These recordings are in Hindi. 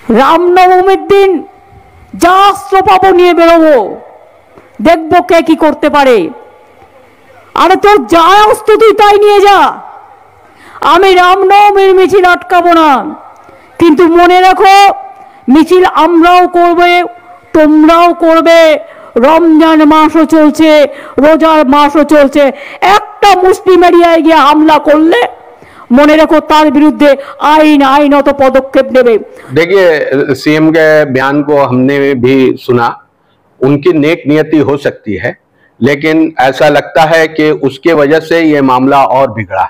রামনবমীর দিন যা অস্ত্র পাবো নিয়ে বেরোবো, দেখবো কে কি করতে পারে। আরে তোর যা অস্ত্র তুই তাই নিয়ে যা, আমি রামনবমীর মিছিল আটকাবো না। কিন্তু মনে রাখো, মিছিল আমরাও করবে, তোমরাও করবে। রমজান মাসও চলছে, রোজার মাসও চলছে। একটা মুসলিম এরিয়ায় গিয়ে হামলা করলে মনে रखो तार विरुद्ध आईनत पदक्षेप नेबे। देखिए, सीएम के बयान को हमने भी सुना, उनकी नेक नियति हो सकती है, लेकिन ऐसा लगता है कि उसके वजह से ये मामला और बिगड़ा।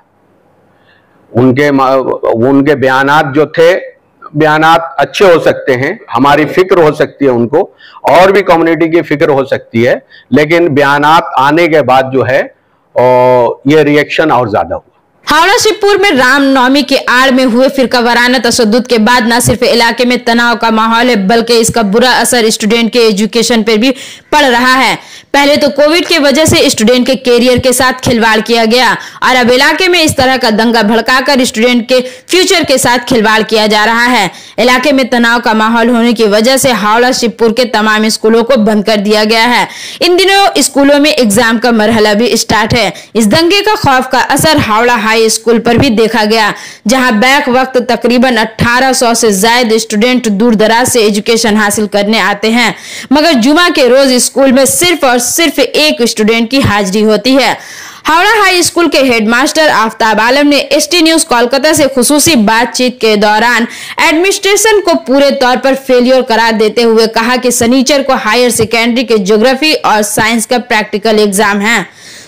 उनके बयानात जो थे, बयानात अच्छे हो सकते हैं, हमारी फिक्र हो सकती है उनको, और भी कम्युनिटी की फिक्र हो सकती है, लेकिन बयानात आने के बाद जो है ये रिएक्शन और ज्यादा हुआ। हावड़ा शिवपुर में रामनवमी के आड़ में हुए फिरका वाराना तशद्दुद के बाद न सिर्फ इलाके में तनाव का माहौल है, बल्कि इसका बुरा असर स्टूडेंट के एजुकेशन पर भी पड़ रहा है। पहले तो कोविड की वजह से स्टूडेंट के कैरियर के साथ खिलवाड़ किया गया, और अब इलाके में इस तरह का दंगा भड़काकर स्टूडेंट के फ्यूचर के साथ खिलवाड़ किया जा रहा है। इलाके में तनाव का माहौल होने की वजह से हावड़ा शिवपुर के तमाम स्कूलों को बंद कर दिया गया है। इन दिनों स्कूलों में एग्जाम का मरहला भी स्टार्ट है। इस दंगे का खौफ का असर हावड़ा हाई स्कूल पर भी देखा गया, जहां बैक वक्त तकरीबन 1800 से ज्यादा स्टूडेंट दूर दराज से एजुकेशन हासिल करने आते हैं, मगर जुमा के रोज स्कूल में सिर्फ और सिर्फ एक स्टूडेंट की हाजिरी होती है। हावड़ा हाई स्कूल के हेडमास्टर आफ्ताब आलम ने एसटी न्यूज कोलकाता से खुसूसी बातचीत के दौरान एडमिनिस्ट्रेशन को पूरे तौर पर फेलियर करार देते हुए कहा कि शनिचर को हायर सेकेंडरी के ज्योग्राफी और साइंस का प्रैक्टिकल एग्जाम है।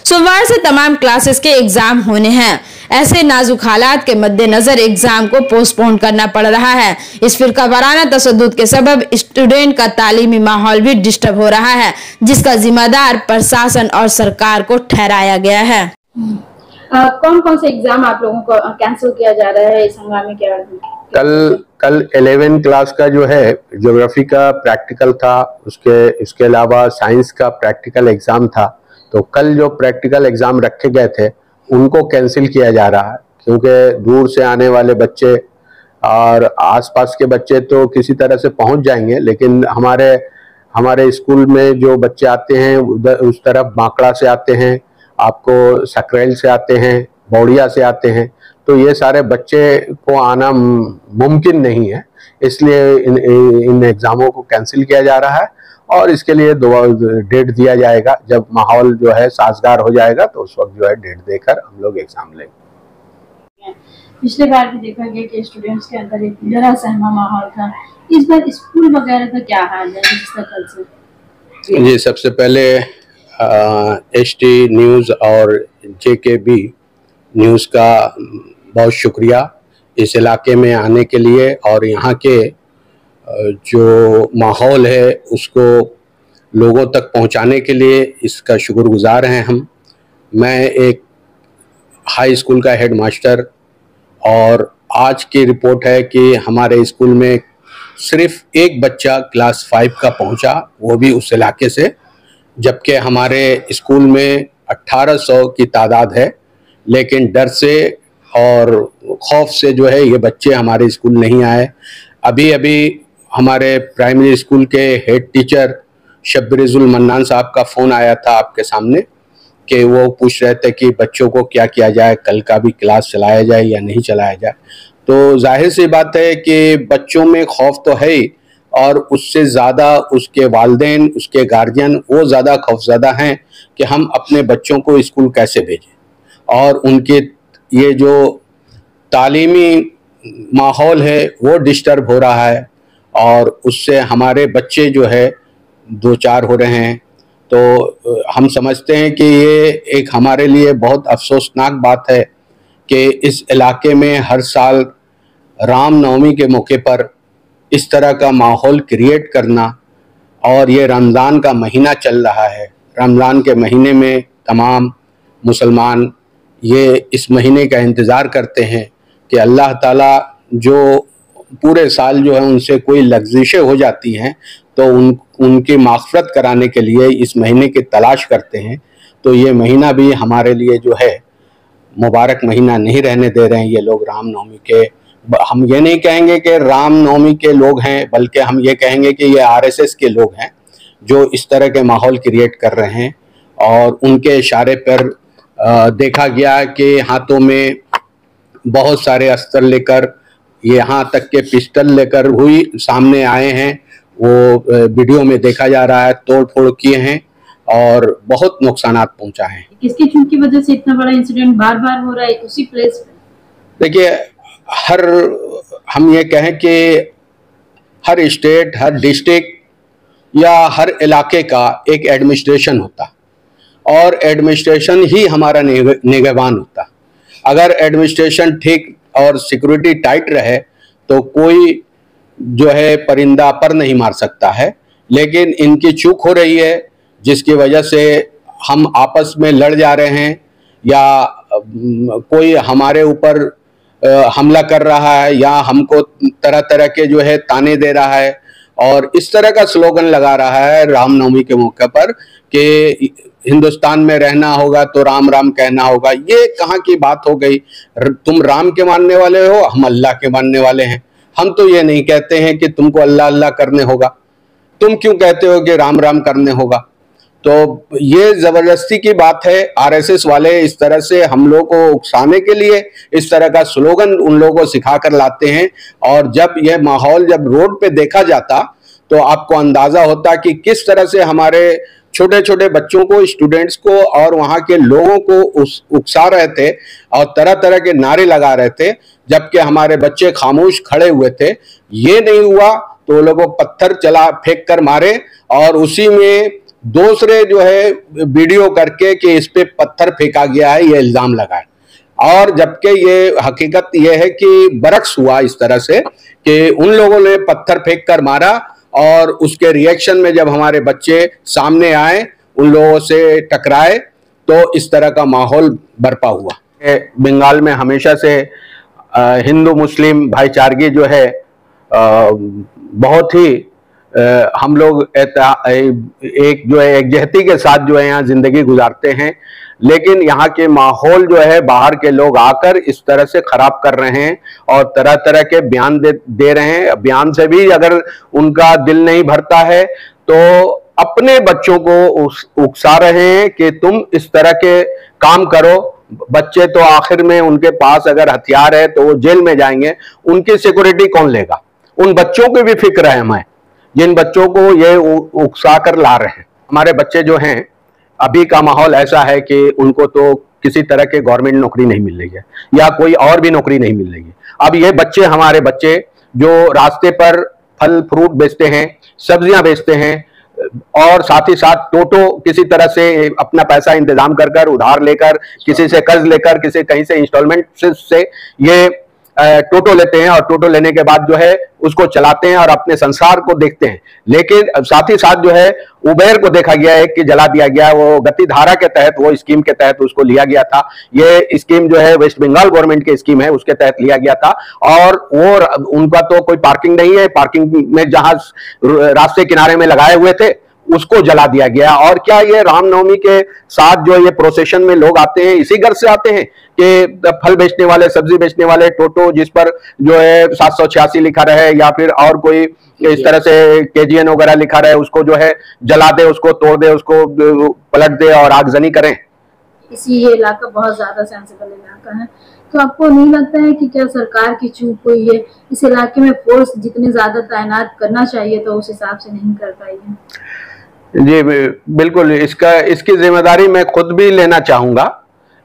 सोमवार से तमाम क्लासेस के एग्जाम होने हैं। ऐसे नाजुक हालात के मद्देनजर एग्जाम को पोस्टपोन करना पड़ रहा है। इस फिरका वाराना तशद्दुद के सबब स्टूडेंट का तालीमी माहौल भी डिस्टर्ब हो रहा है, जिसका जिम्मेदार प्रशासन और सरकार को ठहराया गया है। कौन कौन से एग्जाम आप लोगों को कैंसिल किया जा रहा है इस हंगामे के आड़ में? कल 11 क्लास का जो है ज्योग्राफी का प्रैक्टिकल था, उसके अलावा साइंस का प्रैक्टिकल एग्जाम था। तो कल जो प्रैक्टिकल एग्जाम रखे गए थे उनको कैंसिल किया जा रहा है, क्योंकि दूर से आने वाले बच्चे और आसपास के बच्चे तो किसी तरह से पहुंच जाएंगे, लेकिन हमारे स्कूल में जो बच्चे आते हैं उस तरफ बांकड़ा से आते हैं, आपको सकरेल से आते हैं, बौड़िया से आते हैं, तो ये सारे बच्चे को आना मुमकिन नहीं है। इसलिए इन एग्जामों को कैंसिल किया जा रहा है, और इसके लिए डेट दिया जाएगा। जब माहौल जो है साजगार हो जाएगा तो उस वक्त जो है डेट देकर हम लोग एग्जाम लेंगे। पिछले बार भी देखा गया कि स्टूडेंट्स के अंदर एक डरा सहमा माहौल था, इस बार स्कूल वगैरह का क्या हाल है कल से? जी, सबसे पहले एसटी न्यूज़ और जेकेबी न्यूज़ का बहुत शुक्रिया इस इलाके में आने के लिए, और यहाँ के जो माहौल है उसको लोगों तक पहुंचाने के लिए इसका शुक्रगुजार हैं हम। मैं एक हाई स्कूल का हेडमास्टर, और आज की रिपोर्ट है कि हमारे स्कूल में सिर्फ एक बच्चा क्लास 5 का पहुंचा, वो भी उस इलाके से, जबकि हमारे स्कूल में 1800 की तादाद है। लेकिन डर से और खौफ से जो है ये बच्चे हमारे स्कूल नहीं आए। अभी हमारे प्राइमरी स्कूल के हेड टीचर शब्बीरुल मन्नान साहब का फ़ोन आया था आपके सामने, कि वो पूछ रहे थे कि बच्चों को क्या किया जाए, कल का भी क्लास चलाया जाए या नहीं चलाया जाए। तो जाहिर सी बात है कि बच्चों में खौफ तो है ही, और उससे ज़्यादा उसके वालिदैन, उसके गार्जियन वो ज़्यादा खौफज़दा हैं कि हम अपने बच्चों को स्कूल कैसे भेजें, और उनके ये जो तालीमी माहौल है वो डिस्टर्ब हो रहा है, और उससे हमारे बच्चे जो है 2-4 हो रहे हैं। तो हम समझते हैं कि ये एक हमारे लिए बहुत अफसोसनाक बात है कि इस इलाके में हर साल रामनवमी के मौके पर इस तरह का माहौल क्रिएट करना, और ये रमज़ान का महीना चल रहा है। रमज़ान के महीने में तमाम मुसलमान ये इस महीने का इंतज़ार करते हैं कि अल्लाह ताला जो पूरे साल जो है उनसे कोई लग़्ज़िशें हो जाती हैं, तो उनकी माग़फ़रत कराने के लिए इस महीने की तलाश करते हैं। तो ये महीना भी हमारे लिए जो है मुबारक महीना नहीं रहने दे रहे हैं ये लोग रामनवमी के हम ये नहीं कहेंगे कि रामनवमी के लोग हैं, बल्कि हम ये कहेंगे कि ये आरएसएस के लोग हैं जो इस तरह के माहौल क्रिएट कर रहे हैं। और उनके इशारे पर देखा गया कि हाथों में बहुत सारे अस्त्र लेकर, यहाँ तक के पिस्टल लेकर हुई सामने आए हैं। वो वीडियो में देखा जा रहा है, तोड़ फोड़ किए हैं और बहुत नुकसानात पहुंचा है। किसकी चूक की वजह से इतना बड़ा इंसिडेंट बार बार हो रहा है उसी प्लेस पे? देखिए, हम ये कहें कि हर स्टेट, हर डिस्ट्रिक्ट या हर इलाके का एक एडमिनिस्ट्रेशन होता और एडमिनिस्ट्रेशन ही हमारा निगहबान होता। अगर एडमिनिस्ट्रेशन ठीक और सिक्योरिटी टाइट रहे तो कोई जो है परिंदा पर नहीं मार सकता है। लेकिन इनकी चूक हो रही है जिसकी वजह से हम आपस में लड़ जा रहे हैं या कोई हमारे ऊपर हमला कर रहा है या हमको तरह तरह के जो है ताने दे रहा है और इस तरह का स्लोगन लगा रहा है रामनवमी के मौके पर कि हिंदुस्तान में रहना होगा तो राम राम कहना होगा। ये कहाँ की बात हो गई? तुम राम के मानने वाले हो, हम अल्लाह के मानने वाले हैं। हम तो ये नहीं कहते हैं कि तुमको अल्लाह अल्लाह करने होगा, तुम क्यों कहते हो कि राम राम करने होगा? तो ये जबरदस्ती की बात है। आरएसएस वाले इस तरह से हम लोग को उकसाने के लिए इस तरह का स्लोगन उन लोगों को सिखा कर लाते हैं। और जब यह माहौल जब रोड पे देखा जाता तो आपको अंदाजा होता कि किस तरह से हमारे छोटे छोटे बच्चों को, स्टूडेंट्स को और वहाँ के लोगों को उकसा रहे थे और तरह तरह के नारे लगा रहे थे, जबकि हमारे बच्चे खामोश खड़े हुए थे। ये नहीं हुआ तो वो लोगों पत्थर चला फेंक कर मारे और उसी में दूसरे जो है वीडियो करके कि इस पे पत्थर फेंका गया है ये इल्जाम लगाए। और जबकि ये हकीकत ये है कि बरक्स हुआ इस तरह से कि उन लोगों ने पत्थर फेंक कर मारा और उसके रिएक्शन में जब हमारे बच्चे सामने आए, उन लोगों से टकराए तो इस तरह का माहौल बरपा हुआ। बंगाल में हमेशा से हिंदू मुस्लिम भाईचारगी जो है बहुत ही हम लोग एक जो है एकजहती के साथ जो है यहाँ जिंदगी गुजारते हैं। लेकिन यहाँ के माहौल जो है बाहर के लोग आकर इस तरह से खराब कर रहे हैं और तरह तरह के बयान दे रहे हैं। बयान से भी अगर उनका दिल नहीं भरता है तो अपने बच्चों को उकसा रहे हैं कि तुम इस तरह के काम करो। बच्चे तो आखिर में उनके पास अगर हथियार है तो वो जेल में जाएंगे, उनकी सिक्योरिटी कौन लेगा? उन बच्चों की भी फिक्र है हमें, जिन बच्चों को ये उकसा कर ला रहे हैं। हमारे बच्चे जो हैं, अभी का माहौल ऐसा है कि उनको तो किसी तरह के गवर्नमेंट नौकरी नहीं मिल रही है या कोई और भी नौकरी नहीं मिल रही है। अब ये बच्चे, हमारे बच्चे जो रास्ते पर फल फ्रूट बेचते हैं, सब्जियां बेचते हैं और साथ ही साथ टोटो किसी तरह से अपना पैसा इंतजाम कर कर उधार लेकर, किसी से कर्ज लेकर, किसी कहीं से इंस्टॉलमेंट से ये टोटो लेते हैं और टोटो लेने के बाद जो है उसको चलाते हैं और अपने संसार को देखते हैं। लेकिन साथ ही साथ जो है उबेर को देखा गया है कि जला दिया गया। वो गति धारा के तहत, वो स्कीम के तहत उसको लिया गया था। ये स्कीम जो है वेस्ट बंगाल गवर्नमेंट की स्कीम है, उसके तहत लिया गया था। और वो उनका तो कोई पार्किंग नहीं है, पार्किंग में जहां रास्ते किनारे में लगाए हुए थे उसको जला दिया गया। और क्या ये रामनवमी के साथ जो ये प्रोसेशन में लोग आते हैं इसी घर से आते हैं कि फल बेचने वाले, सब्जी बेचने वाले टोटो जिस पर जो है 786 लिखा रहे या फिर और कोई इस तरह से केजीएन वगैरह लिखा रहे, उसको जो है जला दे, उसको तोड़ दे, उसको पलट दे और आगजनी करें। ये इलाका बहुत ज्यादा सेंसिबल इलाका है, तो आपको नहीं लगता है कि क्या सरकार की चूक हुई है? इस इलाके में फोर्स जितने ज्यादा तैनात करना चाहिए तो उस हिसाब से नहीं कर पाई है। जी बिल्कुल, इसकी जिम्मेदारी मैं खुद भी लेना चाहूंगा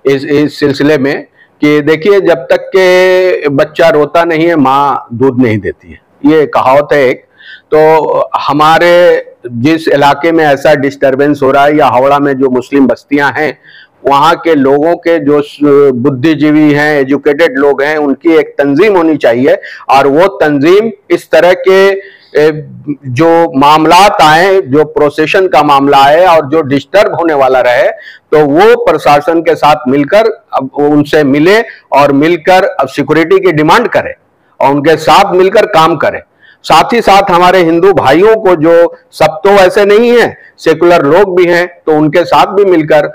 इस सिलसिले में कि देखिए, जब तक के बच्चा रोता नहीं है माँ दूध नहीं देती है, ये कहावत है एक। तो हमारे जिस इलाके में ऐसा डिस्टरबेंस हो रहा है या हावड़ा में जो मुस्लिम बस्तियां हैं, वहाँ के लोगों के जो बुद्धिजीवी हैं, एजुकेटेड लोग हैं, उनकी एक तंजीम होनी चाहिए। और वो तंजीम इस तरह के जो मामलात आए, जो प्रोसेशन का मामला है और जो डिस्टर्ब होने वाला रहे, तो वो प्रशासन के साथ मिलकर अब उनसे मिले और मिलकर अब सिक्योरिटी की डिमांड करे और उनके साथ मिलकर काम करे। साथ ही साथ हमारे हिंदू भाइयों को, जो सब तो वैसे नहीं है, सेकुलर लोग भी हैं, तो उनके साथ भी मिलकर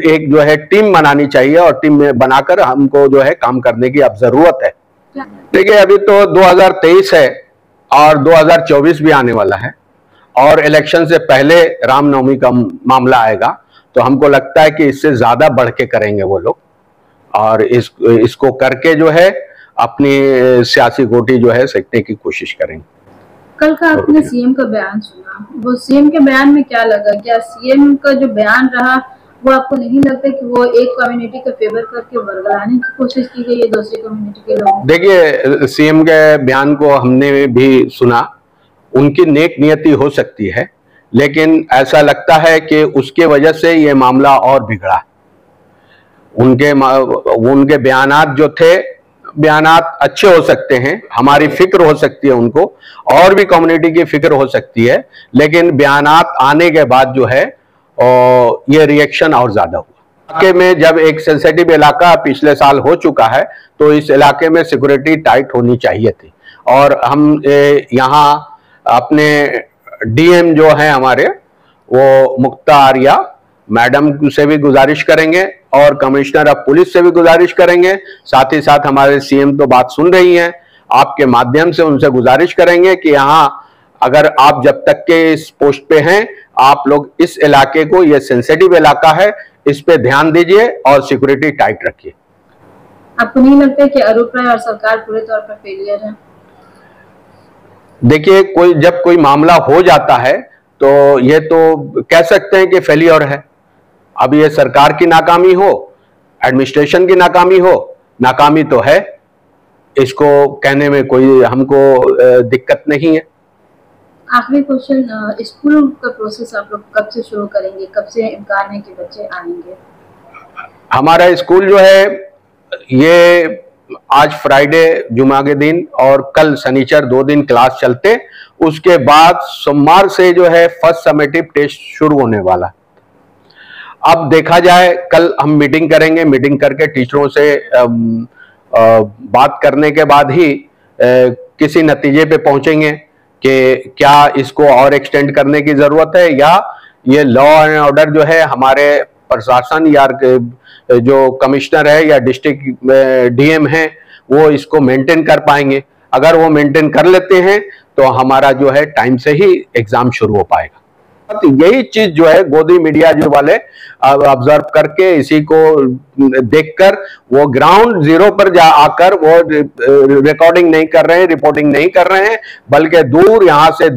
एक जो है टीम बनानी चाहिए और टीम में बनाकर हमको जो है काम करने की अब जरूरत है। देखिए, अभी तो 2023 है और 2024 भी आने वाला है और इलेक्शन से पहले रामनवमी का मामला आएगा, तो हमको लगता है कि इससे ज्यादा बढ़ के करेंगे वो लोग और इसको करके जो है अपनी सियासी गोटी जो है सेकने की कोशिश करेंगे। कल का आपने सीएम का बयान सुना, वो सीएम के बयान में क्या लगा? क्या सीएम का जो बयान रहा वो आपको नहीं लगता कि वो एक कम्युनिटी का फेवर करके वर्गलाने की कोशिश की गई है दूसरी कम्युनिटी के लोगों? देखिए, सीएम के बयान को हमने भी सुना, उनकी नेक नियति हो सकती है, लेकिन ऐसा लगता है कि उसके वजह से ये मामला और बिगड़ा। उनके बयानात जो थे, बयानात अच्छे हो सकते हैं, हमारी फिक्र हो सकती है उनको, और भी कम्युनिटी की फिक्र हो सकती है, लेकिन बयानात आने के बाद जो है ये रिएक्शन और ज्यादा हुआ। इलाके में जब एक सेंसिटिव इलाका पिछले साल हो चुका है, तो इस इलाके में सिक्योरिटी टाइट होनी चाहिए थी और हम यहाँ अपने डीएम जो है हमारे, वो मुक्ता आर्या मैडम से भी गुजारिश करेंगे और कमिश्नर ऑफ पुलिस से भी गुजारिश करेंगे, साथ ही साथ हमारे सीएम तो बात सुन रही हैं, आपके माध्यम से उनसे गुजारिश करेंगे कि यहाँ अगर आप जब तक के इस पोस्ट पे हैं, आप लोग इस इलाके को, ये सेंसिटिव इलाका है, इस पे ध्यान दीजिए और सिक्योरिटी टाइट रखिए। आपको नहीं लगता कि अरूप राय और सरकार पूरे तौर पर फेलियर है? देखिए, जब कोई मामला हो जाता है तो ये तो कह सकते हैं कि फेलियर है। अब ये सरकार की नाकामी हो, एडमिनिस्ट्रेशन की नाकामी हो, नाकामी तो है, इसको कहने में कोई हमको दिक्कत नहीं है। आखिरी क्वेश्चन, स्कूल का प्रोसेस आप लोग कब से शुरू करेंगे? कब से इम्कान है कि बच्चे आएंगे? हमारा स्कूल जो है ये आज फ्राइडे जुमा के दिन और कल शनिचर 2 दिन क्लास चलते, उसके बाद सोमवार से जो है फर्स्ट समेटिव टेस्ट शुरू होने वाला। अब देखा जाए, कल हम मीटिंग करेंगे, मीटिंग करके टीचरों से बात करने के बाद ही किसी नतीजे पे पहुंचेंगे कि क्या इसको और एक्सटेंड करने की जरूरत है या ये लॉ एंड ऑर्डर जो है हमारे प्रशासन या जो कमिश्नर है या डिस्ट्रिक्ट डीएम है वो इसको मेंटेन कर पाएंगे। अगर वो मेंटेन कर लेते हैं तो हमारा जो है टाइम से ही एग्जाम शुरू हो पाएगा। तो यही चीज जो है गोदी मीडिया जो वाले ऑब्जर्व करके, इसी को देखकर वो ग्राउंड जीरो पर जा आकर वो रिकॉर्डिंग नहीं कर रहे हैं, रिपोर्टिंग नहीं कर रहे हैं, बल्कि दूर यहाँ से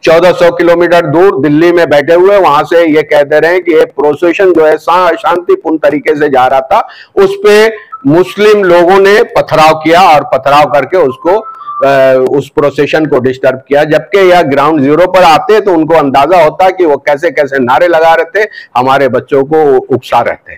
1400 किलोमीटर दूर दिल्ली में बैठे हुए वहां से ये कहते रहे कि ये प्रोसेशन जो है शांतिपूर्ण तरीके से जा रहा था, उस पे मुस्लिम लोगों ने पथराव किया और पथराव करके उसको उस प्रोसेशन को डिस्टर्ब किया। जबकि यह ग्राउंड जीरो पर आते तो उनको अंदाजा होता कि वो कैसे कैसे नारे लगा रहे थे, हमारे बच्चों को उकसा रहे थे।